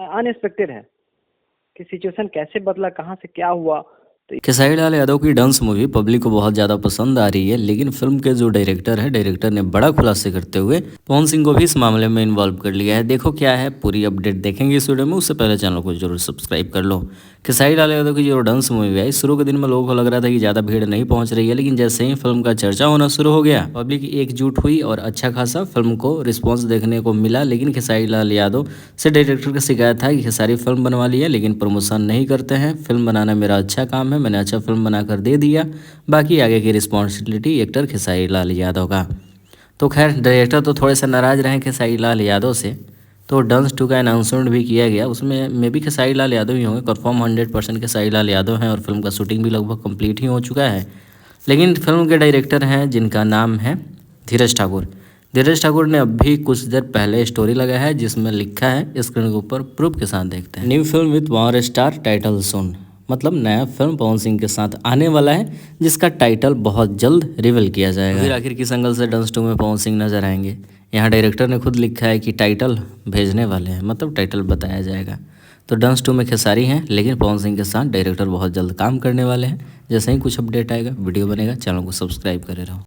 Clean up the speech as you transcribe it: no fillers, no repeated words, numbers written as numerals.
Unexpected है कि situation कैसे बदला, कहाँ से क्या हुआ। खेसारी लाल यादव की डांस मूवी पब्लिक को बहुत ज़्यादा पसंद आ रही है, लेकिन फिल्म के जो डायरेक्टर है, डायरेक्टर ने बड़ा खुलासे करते हुए पवन सिंह को भी इस मामले में इन्वॉल्व कर लिया है। देखो क्या है, पूरी अपडेट देखेंगे इस वीडियो में। उससे पहले चैनल को जरूर सब्सक्राइब कर लो। खेसारी लाल यादव की जो डांस मूवी आई, शुरू के दिन में लोगों को लग रहा था कि ज़्यादा भीड़ नहीं पहुंच रही है, लेकिन जैसे ही फिल्म का चर्चा होना शुरू हो गया, पब्लिक एकजुट हुई और अच्छा खासा फिल्म को रिस्पॉन्स देखने को मिला। लेकिन खेसारी लाल यादव से डायरेक्टर की शिकायत था कि खेसारी फिल्म बनवा ली है, लेकिन प्रमोशन नहीं करते हैं। फिल्म बनाना मेरा अच्छा काम है, मैंने अच्छा फिल्म बनाकर दे दिया, बाकी आगे की रिस्पॉन्सिबिलिटी एक्टर खेसारी लाल यादव का। तो खैर, डायरेक्टर तो थोड़े से नाराज़ रहे खेसारी लाल यादव से। तो डांस 2 का अनाउंसमेंट भी किया गया, उसमें मे भी खेसारी लाल यादव ही होंगे। कंफर्म 100% खेसारी लाल यादव हैं और फिल्म का शूटिंग भी लगभग कंप्लीट ही हो चुका है। लेकिन फिल्म के डायरेक्टर हैं जिनका नाम है धीरज ठाकुर। धीरज ठाकुर ने अभी कुछ देर पहले स्टोरी लगाया है जिसमें लिखा है, स्क्रीन के ऊपर प्रूफ के साथ देखते हैं। New film with power star title soon, मतलब नया फिल्म पवन सिंह के साथ आने वाला है, जिसका टाइटल बहुत जल्द रिवील किया जाएगा। फिर आखिर किस एंगल से डांस 2 में पवन सिंह नजर आएंगे, यहाँ डायरेक्टर ने खुद लिखा है कि टाइटल भेजने वाले हैं, मतलब टाइटल बताया जाएगा। तो डांस 2 में खेसारी हैं, लेकिन पवन सिंह के साथ डायरेक्टर बहुत जल्द काम करने वाले हैं। जैसे ही कुछ अपडेट आएगा वीडियो बनेगा, चैनल को सब्सक्राइब करे रहो।